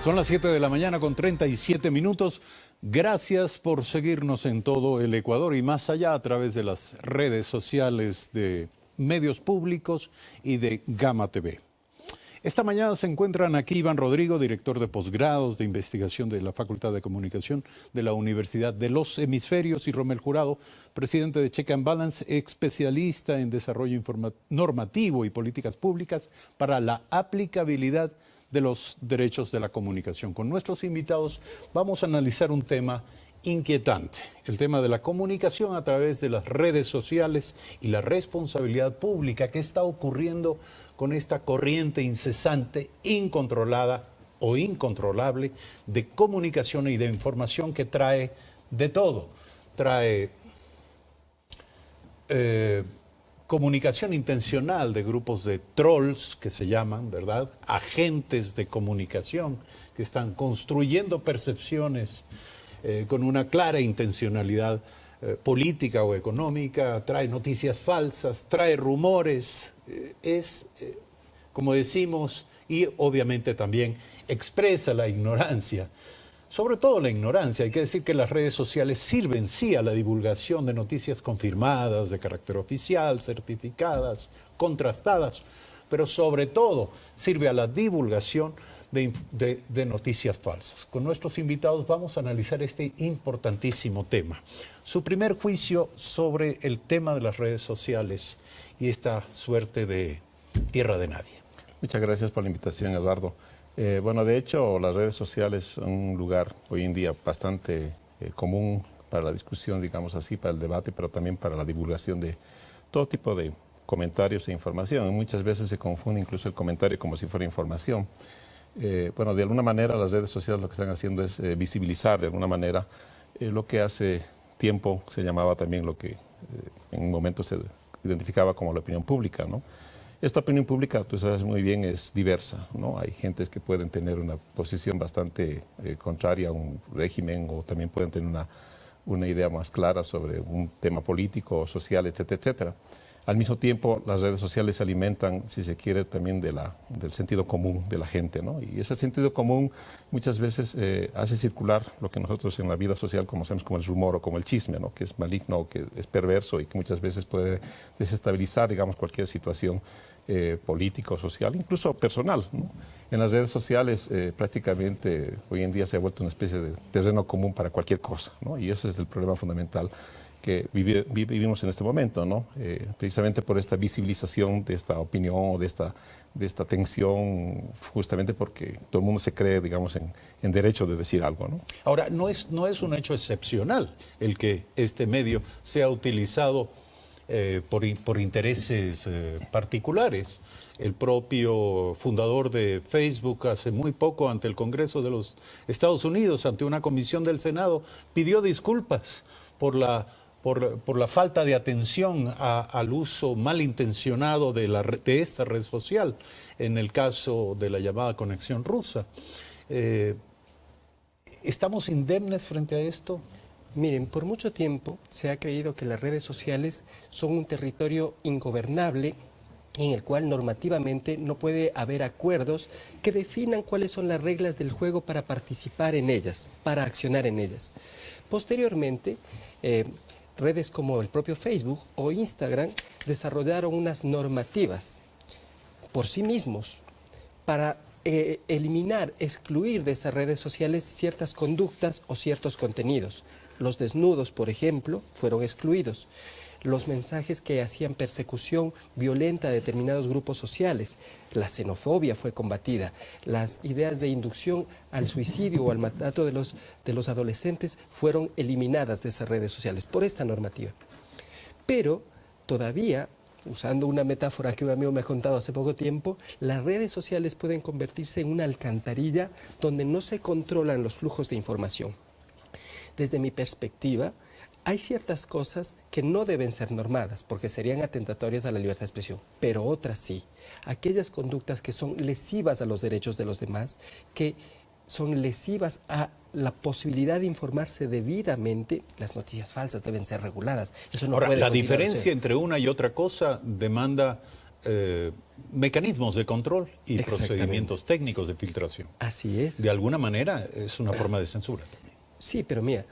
Son las 7 de la mañana con 37 minutos. Gracias por seguirnos en todo el Ecuador y más allá a través de las redes sociales de medios públicos y de Gama TV. Esta mañana se encuentran aquí Iván Rodrigo, director de posgrados de investigación de la Facultad de Comunicación de la Universidad de los Hemisferios, y Rommel Jurado, presidente de Check and Balance, especialista en desarrollo normativo y políticas públicas para la aplicabilidad de los derechos de la comunicación. Con nuestros invitados vamos a analizar un tema inquietante, el tema de la comunicación a través de las redes sociales y la responsabilidad pública. ¿Qué está ocurriendo con esta corriente incesante, incontrolada o incontrolable de comunicación y de información que trae de todo? Trae comunicación intencional de grupos de trolls, que se llaman, ¿verdad? Agentes de comunicación que están construyendo percepciones con una clara intencionalidad política o económica, trae noticias falsas, trae rumores, como decimos, y obviamente también expresa la ignorancia. Sobre todo la ignorancia. Hay que decir que las redes sociales sirven sí a la divulgación de noticias confirmadas, de carácter oficial, certificadas, contrastadas, pero sobre todo sirve a la divulgación de noticias falsas. Con nuestros invitados vamos a analizar este importantísimo tema. Su primer juicio sobre el tema de las redes sociales y esta suerte de tierra de nadie. Muchas gracias por la invitación, Eduardo. Bueno, de hecho, las redes sociales son un lugar hoy en día bastante común para la discusión, digamos así, para el debate, pero también para la divulgación de todo tipo de comentarios e información. Muchas veces se confunde incluso el comentario como si fuera información. Bueno, de alguna manera las redes sociales lo que están haciendo es visibilizar de alguna manera lo que hace tiempo se llamaba también lo que en un momento se identificaba como la opinión pública, ¿no? Esta opinión pública, tú sabes muy bien, es diversa, ¿no? Hay gentes que pueden tener una posición bastante contraria a un régimen, o también pueden tener una idea más clara sobre un tema político, social, etcétera, etcétera. Al mismo tiempo, las redes sociales se alimentan, si se quiere, también del sentido común de la gente, ¿no? Y ese sentido común muchas veces hace circular lo que nosotros en la vida social conocemos como el rumor o como el chisme, ¿no? Que es maligno, que es perverso y que muchas veces puede desestabilizar, digamos, cualquier situación política o social, incluso personal, ¿no? En las redes sociales prácticamente hoy en día se ha vuelto una especie de terreno común para cualquier cosa, ¿no? Y ese es el problema fundamental que vivimos en este momento, ¿no? Precisamente por esta visibilización de esta opinión o de esta tensión, justamente porque todo el mundo se cree, digamos, en derecho de decir algo, ¿no? Ahora, no es un hecho excepcional el que este medio sea utilizado por intereses particulares. El propio fundador de Facebook hace muy poco ante el Congreso de los Estados Unidos, ante una comisión del Senado, pidió disculpas por la falta de atención al uso malintencionado de esta red social, en el caso de la llamada conexión rusa. ¿Estamos indemnes frente a esto? Miren, por mucho tiempo se ha creído que las redes sociales son un territorio ingobernable en el cual normativamente no puede haber acuerdos que definan cuáles son las reglas del juego para participar en ellas, para accionar en ellas. Posteriormente, redes como el propio Facebook o Instagram desarrollaron unas normativas por sí mismos para eliminar, excluir de esas redes sociales ciertas conductas o ciertos contenidos. Los desnudos, por ejemplo, fueron excluidos. Los mensajes que hacían persecución violenta a determinados grupos sociales, la xenofobia fue combatida, las ideas de inducción al suicidio o al maltrato de los adolescentes fueron eliminadas de esas redes sociales por esta normativa. Pero todavía, usando una metáfora que un amigo me ha contado hace poco tiempo, las redes sociales pueden convertirse en una alcantarilla donde no se controlan los flujos de información. Desde mi perspectiva, hay ciertas cosas que no deben ser normadas porque serían atentatorias a la libertad de expresión, pero otras sí. Aquellas conductas que son lesivas a los derechos de los demás, que son lesivas a la posibilidad de informarse debidamente, las noticias falsas deben ser reguladas. Eso no Ahora, puede la continuar diferencia entre una y otra cosa demanda mecanismos de control y Exactamente. procedimientos técnicos de filtración. Así es. De alguna manera es una forma de censura también. Sí, pero mira,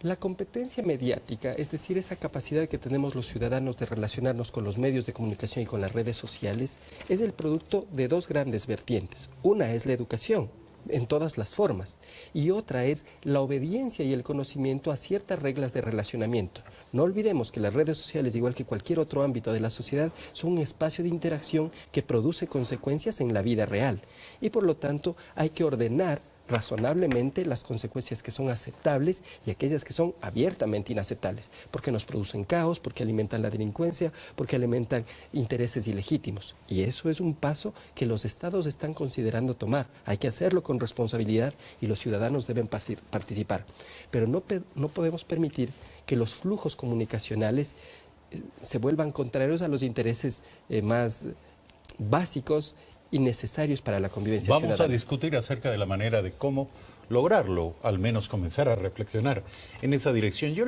la competencia mediática, es decir, esa capacidad que tenemos los ciudadanos de relacionarnos con los medios de comunicación y con las redes sociales, es el producto de dos grandes vertientes. Una es la educación, en todas las formas, y otra es la obediencia y el conocimiento a ciertas reglas de relacionamiento. No olvidemos que las redes sociales, igual que cualquier otro ámbito de la sociedad, son un espacio de interacción que produce consecuencias en la vida real, y por lo tanto hay que ordenar razonablemente las consecuencias que son aceptables y aquellas que son abiertamente inaceptables, porque nos producen caos, porque alimentan la delincuencia, porque alimentan intereses ilegítimos. Y eso es un paso que los estados están considerando tomar. Hay que hacerlo con responsabilidad y los ciudadanos deben participar. Pero no podemos permitir que los flujos comunicacionales se vuelvan contrarios a los intereses más básicos y necesarios para la convivencia Vamos ciudadana. a discutir acerca de la manera de cómo lograrlo, al menos comenzar a reflexionar en esa dirección. Yo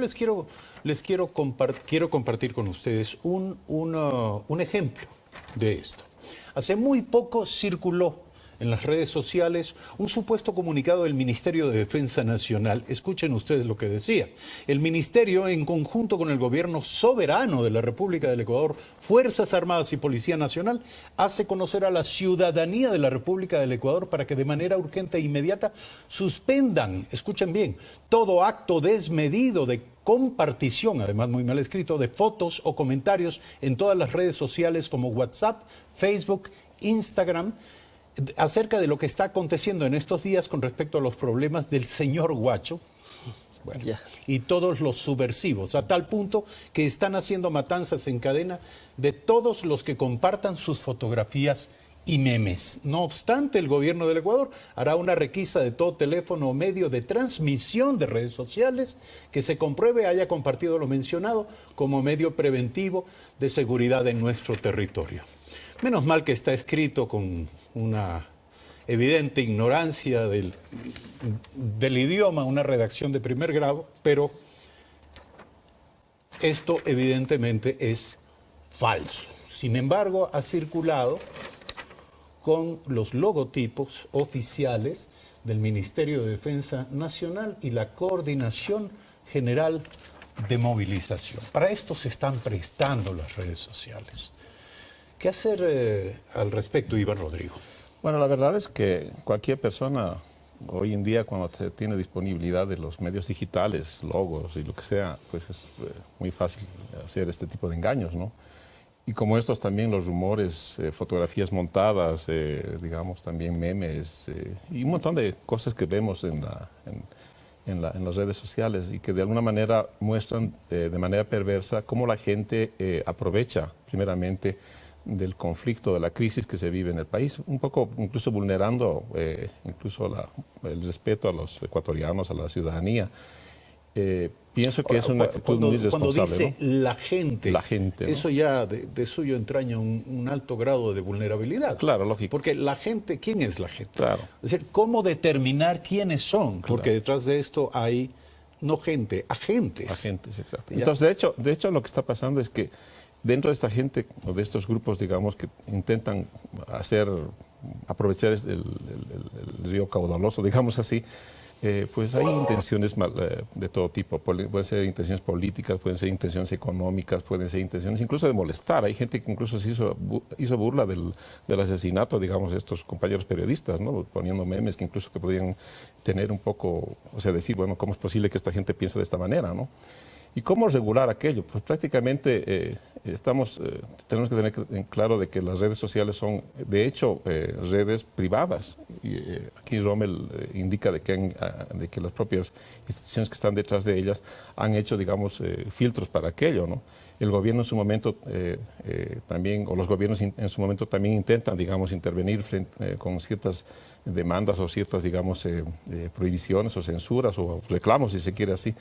quiero compartir con ustedes un ejemplo de esto. Hace muy poco circuló en las redes sociales un supuesto comunicado del Ministerio de Defensa Nacional. Escuchen ustedes lo que decía. El Ministerio, en conjunto con el gobierno soberano de la República del Ecuador, Fuerzas Armadas y Policía Nacional, hace conocer a la ciudadanía de la República del Ecuador para que de manera urgente e inmediata suspendan, escuchen bien, todo acto desmedido de compartición, además muy mal escrito, de fotos o comentarios en todas las redes sociales como WhatsApp, Facebook, Instagram, acerca de lo que está aconteciendo en estos días con respecto a los problemas del señor Guacho, bueno, y todos los subversivos, a tal punto que están haciendo matanzas en cadena de todos los que compartan sus fotografías y memes. No obstante, el gobierno del Ecuador hará una requisa de todo teléfono o medio de transmisión de redes sociales que se compruebe haya compartido lo mencionado como medio preventivo de seguridad en nuestro territorio. Menos mal que está escrito con una evidente ignorancia del idioma, una redacción de primer grado, pero esto evidentemente es falso. Sin embargo, ha circulado con los logotipos oficiales del Ministerio de Defensa Nacional y la Coordinación General de Movilización. Para esto se están prestando las redes sociales. ¿Qué hacer al respecto, Iván Rodrigo? Bueno, la verdad es que cualquier persona hoy en día, cuando se tiene disponibilidad de los medios digitales, logos y lo que sea, pues es muy fácil hacer este tipo de engaños, ¿no? Y como estos también los rumores, fotografías montadas, digamos también memes y un montón de cosas que vemos en las redes sociales y que de alguna manera muestran de manera perversa cómo la gente aprovecha primeramente del conflicto, de la crisis que se vive en el país, un poco incluso vulnerando incluso el respeto a los ecuatorianos, a la ciudadanía. Pienso que es una actitud muy irresponsable. Cuando dice, ¿no? la gente, ¿no? Eso ya de suyo entraña un alto grado de vulnerabilidad. Claro, lógico. Porque la gente, ¿quién es la gente? Claro. Es decir, ¿cómo determinar quiénes son? Claro. Porque detrás de esto hay, no gente, agentes. Agentes, exacto. Entonces, de hecho, lo que está pasando es que dentro de esta gente, o de estos grupos, digamos, que intentan aprovechar el río caudaloso, digamos así, pues hay intenciones de todo tipo. Pueden ser intenciones políticas, pueden ser intenciones económicas, pueden ser intenciones incluso de molestar. Hay gente que incluso se hizo burla del asesinato, digamos, de estos compañeros periodistas, ¿no? Poniendo memes que incluso que podían tener un poco, o sea, decir, bueno, ¿cómo es posible que esta gente piense de esta manera, ¿no? ¿Y cómo regular aquello? Pues prácticamente tenemos que tener en claro de que las redes sociales son, de hecho, redes privadas. Y, aquí Rommel indica de que las propias instituciones que están detrás de ellas han hecho, digamos, filtros para aquello, ¿no? El gobierno en su momento también, o los gobiernos en su momento también intentan, digamos, intervenir con ciertas demandas o ciertas, digamos, prohibiciones o censuras o reclamos, si se quiere así.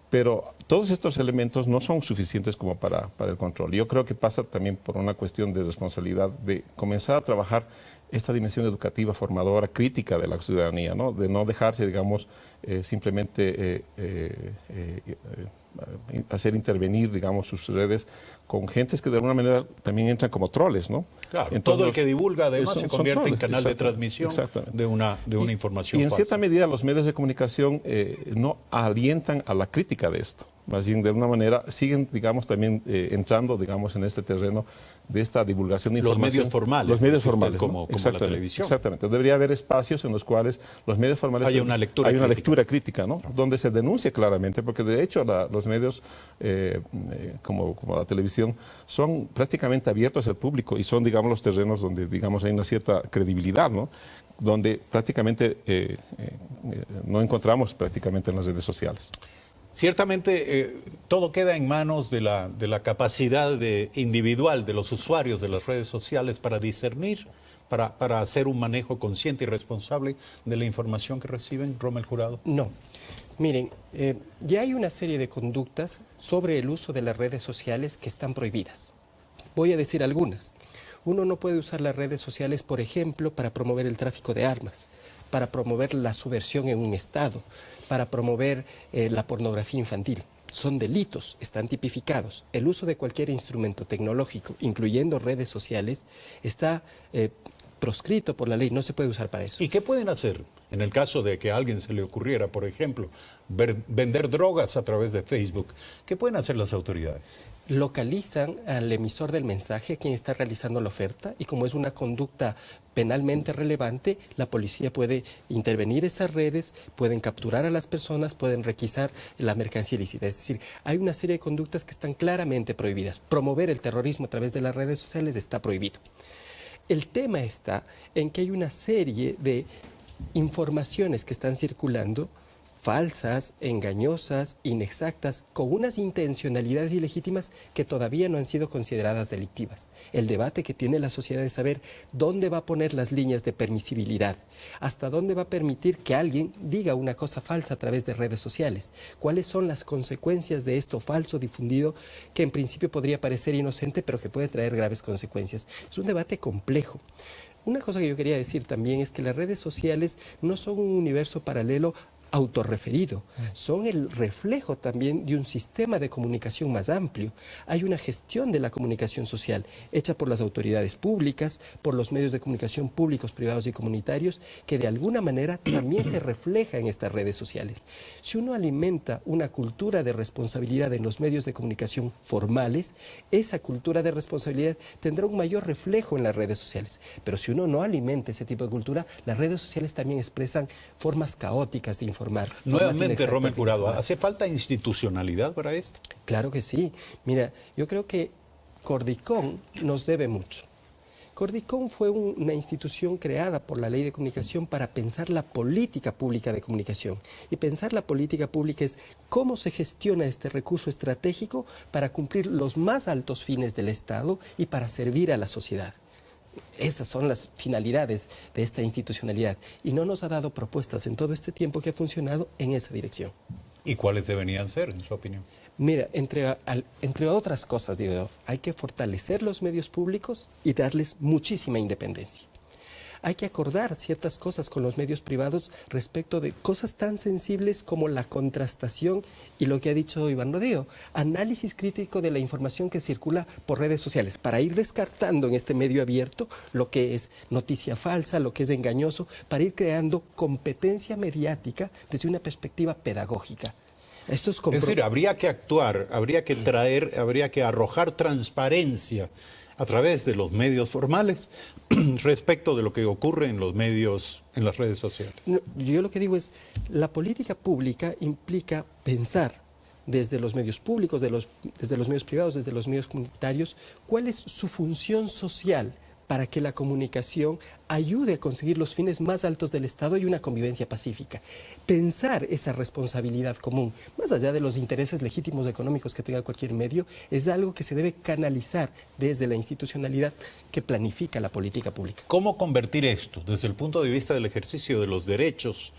Pero todos estos elementos no son suficientes como para el control. Yo creo que pasa también por una cuestión de responsabilidad de comenzar a trabajar esta dimensión educativa, formadora, crítica de la ciudadanía, ¿no? De no dejarse, digamos, simplemente hacer intervenir, digamos, sus redes con gentes que de alguna manera también entran como troles, ¿no? Claro, Entonces, todo el que divulga además se convierte en troles, canal de transmisión de una información y en falsa. cierta medida los medios de comunicación no alientan a la crítica de esto. Más bien, de alguna manera, siguen, digamos, también entrando, digamos, en este terreno de esta divulgación de información. Los medios formales. Los medios formales, como la televisión. Exactamente. Debería haber espacios en los cuales los medios formales... Hay una lectura crítica, ¿no? Donde se denuncie claramente, porque de hecho los medios, como la televisión, son prácticamente abiertos al público y son, digamos, los terrenos donde, digamos, hay una cierta credibilidad, ¿no? Donde prácticamente no encontramos prácticamente en las redes sociales. Ciertamente todo queda en manos de la capacidad individual de los usuarios de las redes sociales para discernir, para hacer un manejo consciente y responsable de la información que reciben, Rommel Jurado. No. Miren, ya hay una serie de conductas sobre el uso de las redes sociales que están prohibidas. Voy a decir algunas. Uno no puede usar las redes sociales, por ejemplo, para promover el tráfico de armas, para promover la subversión en un Estado, para promover la pornografía infantil. Son delitos, están tipificados. El uso de cualquier instrumento tecnológico, incluyendo redes sociales, está proscrito por la ley, no se puede usar para eso. ¿Y qué pueden hacer en el caso de que a alguien se le ocurriera, por ejemplo, vender drogas a través de Facebook? ¿Qué pueden hacer las autoridades? Localizan al emisor del mensaje, quien está realizando la oferta, y como es una conducta penalmente relevante, la policía puede intervenir esas redes, pueden capturar a las personas, pueden requisar la mercancía ilícita. Es decir, hay una serie de conductas que están claramente prohibidas. Promover el terrorismo a través de las redes sociales está prohibido. El tema está en que hay una serie de informaciones que están circulando falsas, engañosas, inexactas, con unas intencionalidades ilegítimas que todavía no han sido consideradas delictivas. El debate que tiene la sociedad es saber dónde va a poner las líneas de permisibilidad, hasta dónde va a permitir que alguien diga una cosa falsa a través de redes sociales, cuáles son las consecuencias de esto falso difundido que en principio podría parecer inocente pero que puede traer graves consecuencias. Es un debate complejo. Una cosa que yo quería decir también es que las redes sociales no son un universo paralelo autorreferido, son el reflejo también de un sistema de comunicación más amplio. Hay una gestión de la comunicación social hecha por las autoridades públicas, por los medios de comunicación públicos, privados y comunitarios, que de alguna manera también se refleja en estas redes sociales. Si uno alimenta una cultura de responsabilidad en los medios de comunicación formales, esa cultura de responsabilidad tendrá un mayor reflejo en las redes sociales. Pero si uno no alimenta ese tipo de cultura, las redes sociales también expresan formas caóticas de informar. Nuevamente, Rommel Jurado, ¿hace falta institucionalidad para esto? Claro que sí. Mira, yo creo que Cordicón nos debe mucho. Cordicón fue una institución creada por la Ley de Comunicación para pensar la política pública de comunicación. Y pensar la política pública es cómo se gestiona este recurso estratégico para cumplir los más altos fines del Estado y para servir a la sociedad. Esas son las finalidades de esta institucionalidad y no nos ha dado propuestas en todo este tiempo que ha funcionado en esa dirección. ¿Y cuáles deberían ser, en su opinión? Mira, entre otras cosas, digo, hay que fortalecer los medios públicos y darles muchísima independencia. Hay que acordar ciertas cosas con los medios privados respecto de cosas tan sensibles como la contrastación y lo que ha dicho Iván Rodrigo, análisis crítico de la información que circula por redes sociales, para ir descartando en este medio abierto lo que es noticia falsa, lo que es engañoso, para ir creando competencia mediática desde una perspectiva pedagógica. Es decir, habría que actuar, habría que arrojar transparencia a través de los medios formales respecto de lo que ocurre en los medios, en las redes sociales. No, yo lo que digo es, la política pública implica pensar desde los medios públicos, desde los medios privados, desde los medios comunitarios, cuál es su función social para que la comunicación ayude a conseguir los fines más altos del Estado y una convivencia pacífica. Pensar esa responsabilidad común, más allá de los intereses legítimos económicos que tenga cualquier medio, es algo que se debe canalizar desde la institucionalidad que planifica la política pública. ¿Cómo convertir esto, desde el punto de vista del ejercicio de los derechos,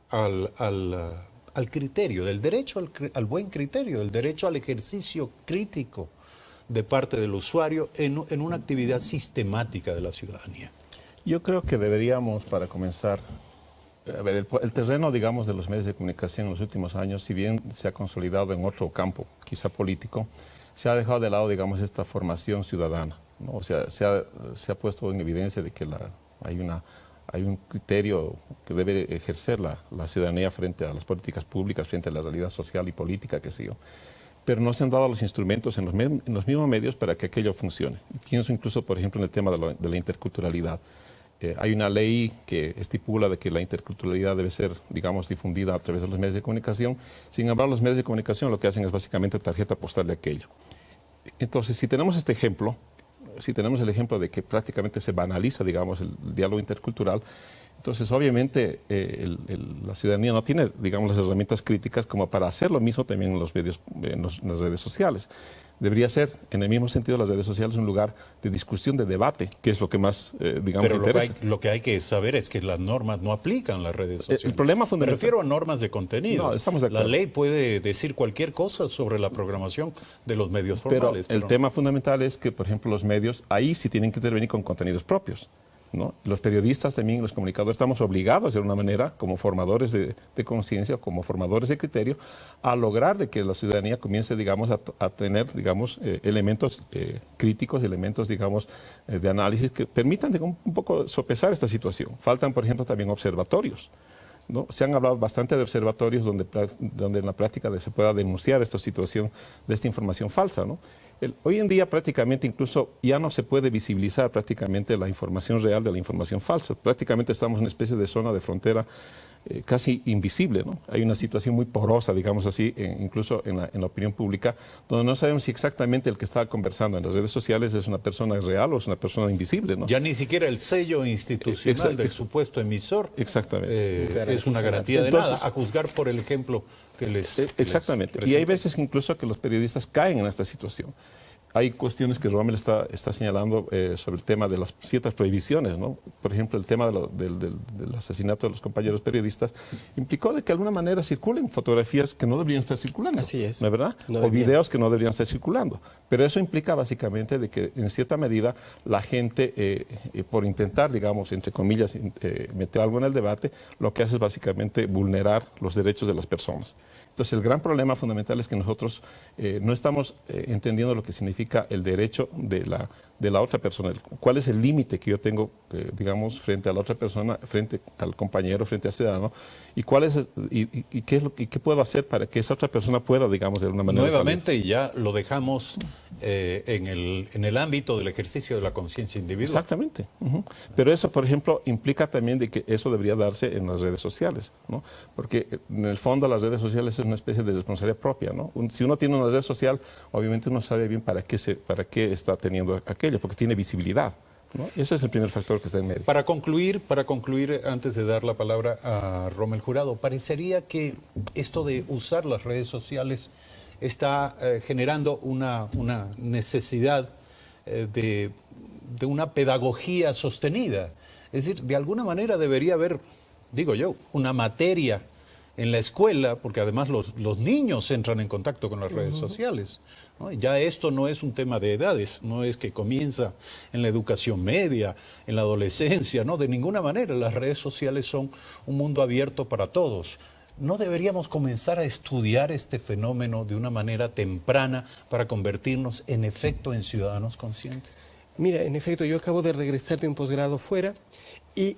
al criterio, del derecho al buen criterio, del derecho al ejercicio crítico de parte del usuario en una actividad sistemática de la ciudadanía? Yo creo que deberíamos, para comenzar, A ver, el terreno, digamos, de los medios de comunicación en los últimos años, si bien se ha consolidado en otro campo, quizá político, se ha dejado de lado, digamos, esta formación ciudadana, ¿no? O sea, se ha puesto en evidencia de que hay un criterio que debe ejercer la ciudadanía frente a las políticas públicas, frente a la realidad social y política, qué sé yo. Pero no se han dado los instrumentos en los mismos medios para que aquello funcione. Y pienso incluso, por ejemplo, en el tema de la interculturalidad. Hay una ley que estipula de que la interculturalidad debe ser, digamos, difundida a través de los medios de comunicación. Sin embargo, los medios de comunicación lo que hacen es básicamente tarjeta postal de aquello. Entonces, si tenemos este ejemplo, si tenemos el ejemplo de que prácticamente se banaliza, digamos, el diálogo intercultural, entonces obviamente la ciudadanía no tiene, digamos, las herramientas críticas como para hacer lo mismo también en los medios, en las redes sociales. Debería ser, en el mismo sentido, las redes sociales un lugar de discusión, de debate, que es lo que más, digamos, Pero interesa. lo que hay que saber es que las normas no aplican las redes sociales. El problema fundamental... Me refiero a normas de contenido. No, estamos de acuerdo. La ley puede decir cualquier cosa sobre la programación de los medios formales. Pero el tema fundamental es que, por ejemplo, los medios ahí sí tienen que intervenir con contenidos propios, ¿no? Los periodistas también, los comunicadores, estamos obligados de alguna manera, como formadores de conciencia, como formadores de criterio, a lograr de que la ciudadanía comience, digamos, a tener, digamos, elementos críticos, elementos, digamos, de análisis que permitan un poco sopesar esta situación. Faltan, por ejemplo, también observatorios, ¿no? Se han hablado bastante de observatorios donde en la práctica se pueda denunciar esta situación de esta información falsa, ¿no? Hoy en día prácticamente incluso ya no se puede visibilizar prácticamente la información real de la información falsa. Prácticamente estamos en una especie de zona de frontera casi invisible, ¿no? Hay una situación muy porosa, digamos así, incluso en la opinión pública, donde no sabemos si exactamente el que está conversando en las redes sociales es una persona real o es una persona invisible, ¿no? Ya ni siquiera el sello institucional del supuesto emisor es una garantía de nada, a juzgar por el ejemplo que les exactamente. Y hay veces incluso que los periodistas caen en esta situación. Hay cuestiones que Rommel está señalando sobre el tema de las ciertas prohibiciones, ¿no? Por ejemplo, el tema del asesinato de los compañeros periodistas implicó de que de alguna manera circulen fotografías que no deberían estar circulando. Así es. ¿No es verdad? No o videos que no deberían estar circulando. Pero eso implica básicamente de que en cierta medida la gente, por intentar, digamos, entre comillas, meter algo en el debate, lo que hace es básicamente vulnerar los derechos de las personas. Entonces, el gran problema fundamental es que nosotros no estamos entendiendo lo que significa el derecho de la otra persona. ¿Cuál es el límite que yo tengo, digamos, frente a la otra persona, frente al compañero, frente al ciudadano? ¿Y qué puedo hacer para que esa otra persona pueda, digamos, de alguna manera nuevamente salir? Ya lo dejamos en el ámbito del ejercicio de la conciencia individual. Exactamente. Pero eso, por ejemplo, implica también de que eso debería darse en las redes sociales, ¿no? Porque en el fondo las redes sociales es una especie de responsabilidad propia, ¿no? Si uno tiene una red social, obviamente uno sabe bien para qué está teniendo aquello, porque tiene visibilidad, ¿no? Ese es el primer factor que está en medio. Para concluir, antes de dar la palabra a Rommel Jurado, parecería que esto de usar las redes sociales está generando una necesidad de una pedagogía sostenida. Es decir, de alguna manera debería haber, digo yo, una materia en la escuela, porque además los niños entran en contacto con las redes sociales, ¿no? Ya esto no es un tema de edades, no es que comienza en la educación media, en la adolescencia, no, de ninguna manera. Las redes sociales son un mundo abierto para todos. ¿No deberíamos comenzar a estudiar este fenómeno de una manera temprana para convertirnos en efecto en ciudadanos conscientes? Mira, en efecto, yo acabo de regresar de un posgrado fuera y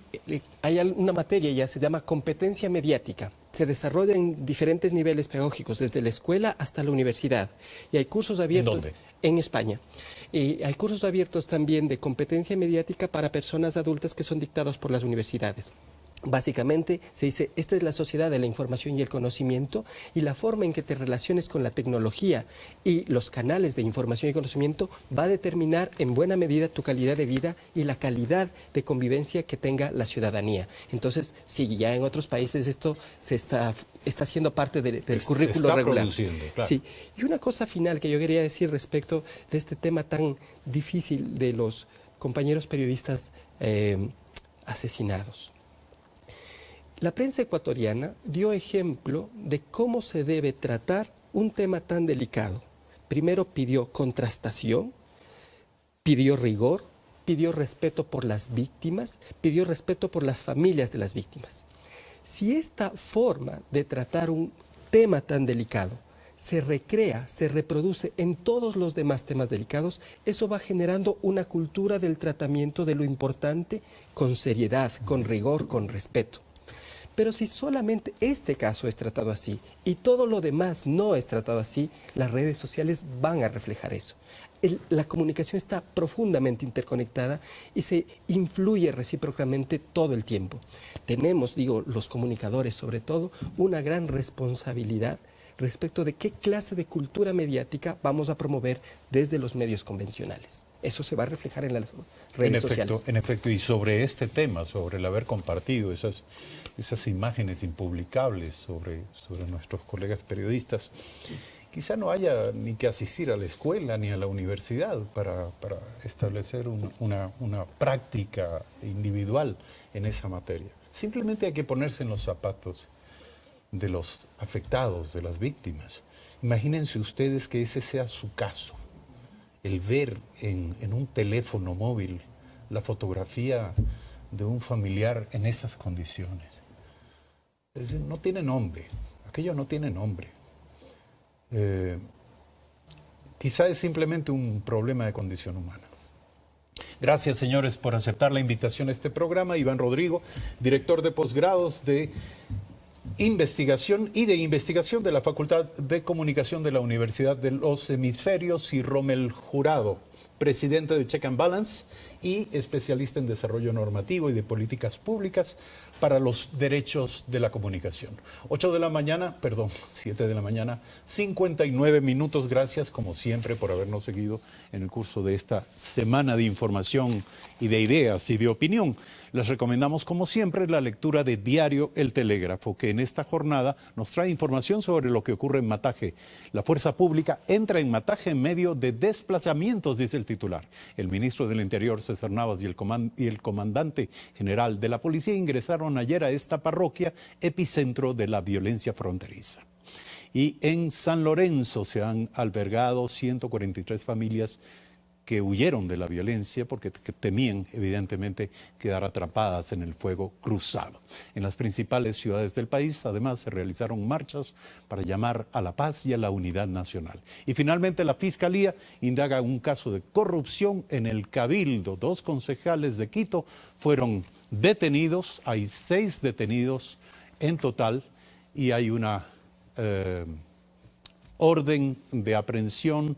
hay una materia ya, se llama competencia mediática. Se desarrolla en diferentes niveles pedagógicos, desde la escuela hasta la universidad. Y hay cursos abiertos. ¿En dónde? En España. Y hay cursos abiertos también de competencia mediática para personas adultas que son dictados por las universidades. Básicamente se dice, esta es la sociedad de la información y el conocimiento, y la forma en que te relaciones con la tecnología y los canales de información y conocimiento va a determinar en buena medida tu calidad de vida y la calidad de convivencia que tenga la ciudadanía. Entonces, sí, ya en otros países esto se está siendo parte del currículo regular. Claro. Sí. Y una cosa final que yo quería decir respecto de este tema tan difícil de los compañeros periodistas asesinados. La prensa ecuatoriana dio ejemplo de cómo se debe tratar un tema tan delicado. Primero pidió contrastación, pidió rigor, pidió respeto por las víctimas, pidió respeto por las familias de las víctimas. Si esta forma de tratar un tema tan delicado se recrea, se reproduce en todos los demás temas delicados, eso va generando una cultura del tratamiento de lo importante con seriedad, con rigor, con respeto. Pero si solamente este caso es tratado así y todo lo demás no es tratado así, las redes sociales van a reflejar eso. La comunicación está profundamente interconectada y se influye recíprocamente todo el tiempo. Tenemos, digo, los comunicadores sobre todo, una gran responsabilidad respecto de qué clase de cultura mediática vamos a promover desde los medios convencionales. Eso se va a reflejar en las redes sociales. En efecto, y sobre este tema, sobre el haber compartido esas imágenes impublicables sobre nuestros colegas periodistas, quizá no haya ni que asistir a la escuela ni a la universidad para establecer una práctica individual en esa materia. Simplemente hay que ponerse en los zapatos de los afectados, de las víctimas. Imagínense ustedes que ese sea su caso, el ver en un teléfono móvil la fotografía de un familiar en esas condiciones. Es decir, no tiene nombre, aquello no tiene nombre. Quizá es simplemente un problema de condición humana. Gracias, señores, por aceptar la invitación a este programa. Iván Rodrigo, director de posgrados de Investigación de la Facultad de Comunicación de la Universidad de los Hemisferios, y Rommel Jurado, presidente de Check and Balance y especialista en desarrollo normativo y de políticas públicas para los derechos de la comunicación. 7 de la mañana, 59 minutos. Gracias, como siempre, por habernos seguido en el curso de esta semana de información y de ideas y de opinión. Les recomendamos, como siempre, la lectura de Diario El Telégrafo, que en esta jornada nos trae información sobre lo que ocurre en Mataje. La fuerza pública entra en Mataje en medio de desplazamientos, dice el titular. El ministro del Interior, César Navas, y el comandante general de la policía ingresaron ayer a esta parroquia, epicentro de la violencia fronteriza. Y en San Lorenzo se han albergado 143 familias que huyeron de la violencia porque temían, evidentemente, quedar atrapadas en el fuego cruzado. En las principales ciudades del país, además, se realizaron marchas para llamar a la paz y a la unidad nacional. Y finalmente, la Fiscalía indaga un caso de corrupción en el Cabildo. 2 concejales de Quito fueron detenidos, hay 6 detenidos en total, y hay una orden de aprehensión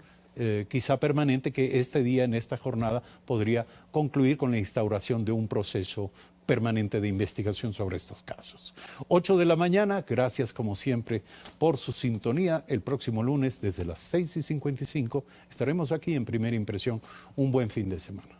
quizá permanente, que este día, en esta jornada, podría concluir con la instauración de un proceso permanente de investigación sobre estos casos. 8 de la mañana, gracias como siempre por su sintonía. El próximo lunes, desde las 6:55, estaremos aquí en Primera Impresión. Un buen fin de semana.